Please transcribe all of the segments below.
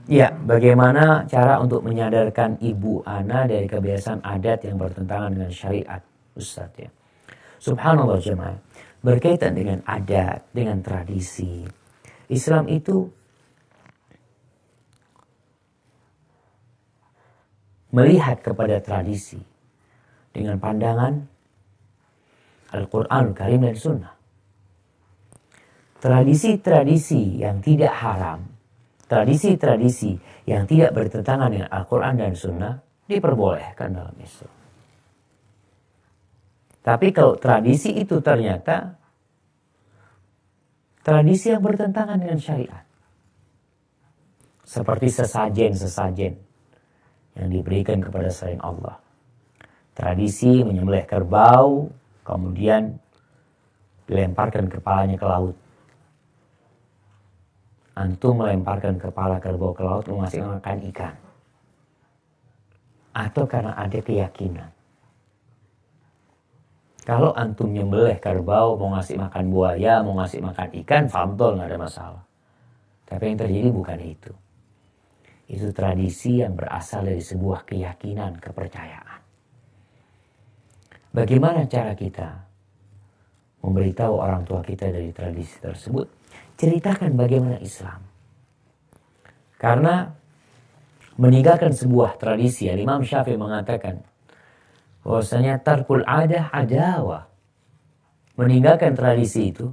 Ya, bagaimana cara untuk menyadarkan ibu ana dari kebiasaan adat yang bertentangan dengan syariat, Ustaz ya. Subhanallah jemaah, berkaitan dengan adat, dengan tradisi. Islam itu melihat kepada tradisi dengan pandangan Al-Quran, Karim dan Sunnah. Tradisi-tradisi yang tidak haram, tradisi-tradisi yang tidak bertentangan dengan Al-Quran dan Sunnah diperbolehkan dalam Islam. Tapi kalau tradisi itu ternyata tradisi yang bertentangan dengan syariat, seperti sesajen-sesajen yang diberikan kepada selain Allah, tradisi menyembelih kerbau kemudian dilemparkan kepalanya ke laut. Antum melemparkan kepala kerbau ke laut mau ngasih makan ikan, atau karena ada keyakinan kalau antum nyembelih kerbau mau ngasih makan buaya, mau ngasih makan ikan, fadol, nggak ada masalah. Tapi yang terjadi bukan itu. Itu tradisi yang berasal dari sebuah keyakinan, kepercayaan. Bagaimana cara kita memberitahu orang tua kita dari tradisi tersebut? Ceritakan bagaimana Islam. Karena meninggalkan sebuah tradisi, Imam Syafi'i mengatakan bahwasanya tarkul adah adawah. Meninggalkan tradisi itu,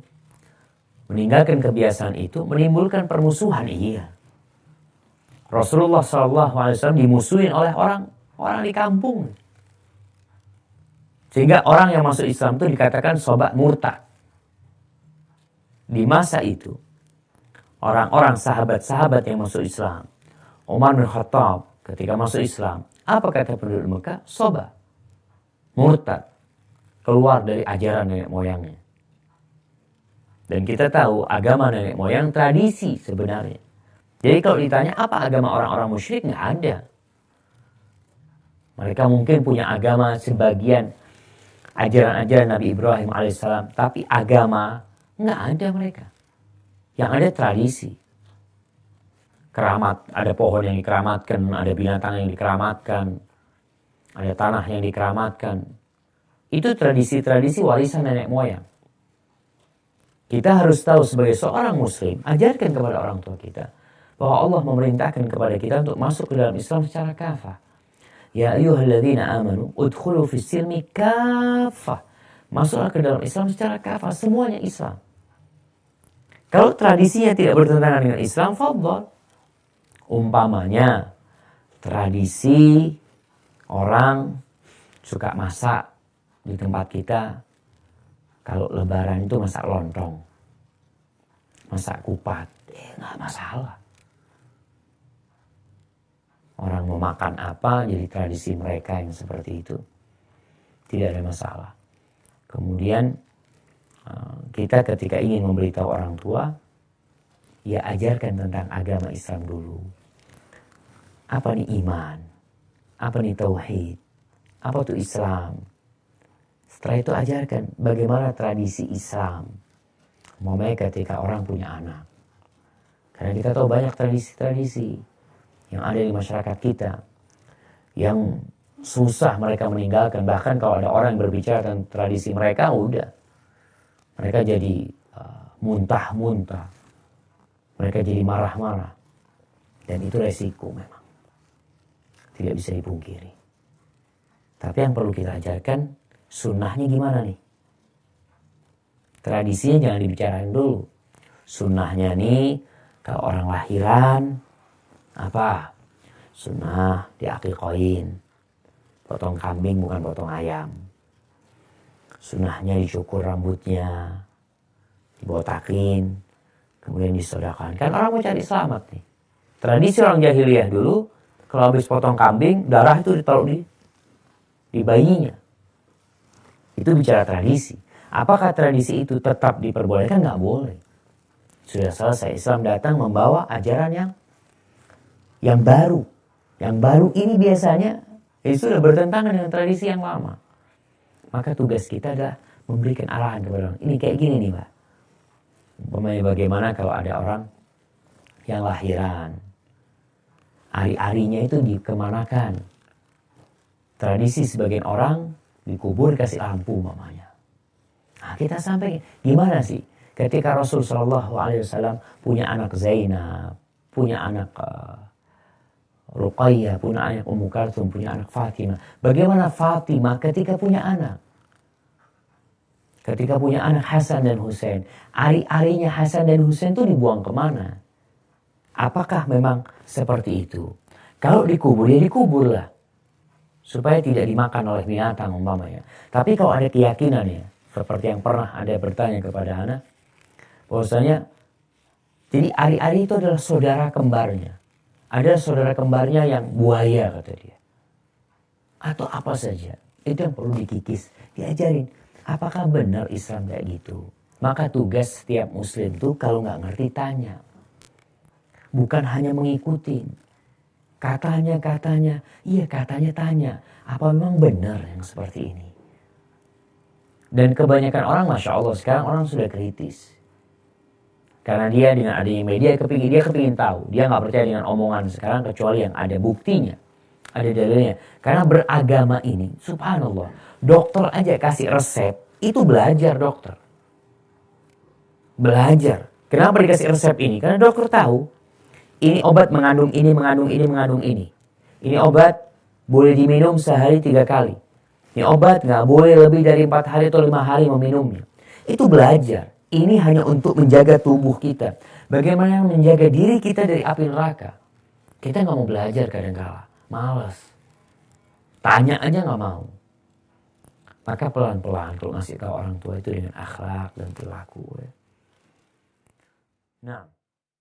meninggalkan kebiasaan itu menimbulkan permusuhan. Iya. Rasulullah SAW dimusuhin oleh orang di kampung. Sehingga orang yang masuk Islam itu dikatakan sobat murtad. Di masa itu, orang-orang sahabat-sahabat yang masuk Islam, Umar bin Khattab ketika masuk Islam, apa kata penduduk Mekah? Sobat, murtad, keluar dari ajaran nenek moyangnya. Dan kita tahu agama nenek moyang tradisi sebenarnya. Jadi kalau ditanya apa agama orang-orang musyrik, nggak ada. Mereka mungkin punya agama sebagian ajaran-ajaran Nabi Ibrahim alaihissalam, tapi agama nggak ada mereka. Yang ada tradisi. Keramat, ada pohon yang dikeramatkan, ada binatang yang dikeramatkan, ada tanah yang dikeramatkan. Itu tradisi-tradisi warisan nenek moyang. Kita harus tahu sebagai seorang muslim, ajarkan kepada orang tua kita bahwa Allah memerintahkan kepada kita untuk masuk ke dalam Islam secara kafah. Ya ayyuhalladzina amanu udkhulu fis silmi kafah. Masuklah ke dalam Islam secara kafah, semuanya Islam. Kalau tradisinya tidak bertentangan dengan Islam, fadhal. Umpamanya tradisi orang suka masak di tempat kita, kalau lebaran itu masak lontong, masak kupat, nggak masalah. Orang mau makan apa, jadi tradisi mereka yang seperti itu, tidak ada masalah. Kemudian kita ketika ingin memberitahu orang tua, ya ajarkan tentang agama Islam dulu. Apa nih iman? Apa nih tauhid? Apa itu Islam? Setelah itu ajarkan bagaimana tradisi Islam. Umpamanya ketika orang punya anak. Karena kita tahu banyak tradisi-tradisi yang ada di masyarakat kita, yang susah mereka meninggalkan. Bahkan kalau ada orang yang berbicara tentang tradisi mereka, udah. Mereka jadi muntah-muntah. Mereka jadi marah-marah. Dan itu resiko memang. Tidak bisa dipungkiri. Tapi yang perlu kita ajarkan, sunnahnya gimana nih? Tradisinya jangan dibicarain dulu. Sunnahnya nih, kalau orang lahiran, apa? Sunnah diakikoin. Potong kambing bukan potong ayam. Sunnahnya dicukur rambutnya, dibotakin, kemudian disodakan. Kan orang mau cari selamat nih. Tradisi orang jahiliyah dulu, kalau habis potong kambing, darah itu ditaruh di bayinya. Itu bicara tradisi. Apakah tradisi itu tetap diperbolehkan? Nggak boleh. Sudah selesai, Islam datang membawa ajaran yang baru. Yang baru ini biasanya sudah bertentangan dengan tradisi yang lama. Maka tugas kita adalah memberikan arahan kepada orang. Ini kayak gini nih, Pak. Bagaimana kalau ada orang yang lahiran, Ari-arinya itu dikemanakan. Tradisi sebagian orang dikubur kasih lampu mamanya. Nah, kita sampai gimana sih ketika Rasul Shallallahu Alaihi Wasallam punya anak Zainab, punya anak Ruqayyah, punya anak Ummu Kalsum, punya anak Fatimah. Bagaimana Fatimah ketika punya anak? Ketika punya anak Hasan dan Husain, ari-arinya Hasan dan Husain itu dibuang kemana? Apakah memang seperti itu? Kalau dikubur ya dikubur lah, supaya tidak dimakan oleh binatang umpamanya. Tapi kalau ada keyakinan ya, seperti yang pernah ada bertanya kepada anak, bahwasanya jadi ari-ari itu adalah saudara kembarnya. Ada saudara kembarnya yang buaya kata dia. Atau apa saja. Itu yang perlu dikikis, diajarin. Apakah benar Islam kayak gitu? Maka tugas setiap muslim tuh kalau nggak ngerti tanya. Bukan hanya mengikuti. Katanya, iya katanya tanya. Apa memang benar yang seperti ini? Dan kebanyakan orang, Masya Allah, sekarang orang sudah kritis. Karena dia dengan adanya media, dia kepingin tahu. Dia nggak percaya dengan omongan sekarang, kecuali yang ada buktinya. Ada dalilnya. Karena beragama ini, subhanallah, dokter aja kasih resep, itu belajar dokter. Belajar. Kenapa dikasih resep ini? Karena dokter tahu, ini obat mengandung ini, mengandung ini, mengandung ini. Ini obat boleh diminum sehari 3 kali. Ini obat nggak boleh lebih dari 4 hari atau 5 hari meminumnya. Itu belajar. Ini hanya untuk menjaga tubuh kita. Bagaimana menjaga diri kita dari api neraka. Kita nggak mau belajar kadang-kala. Malas. Tanya aja nggak mau. Maka pelan-pelan kalau ngasih tahu orang tua itu dengan akhlak dan perilaku. Nah.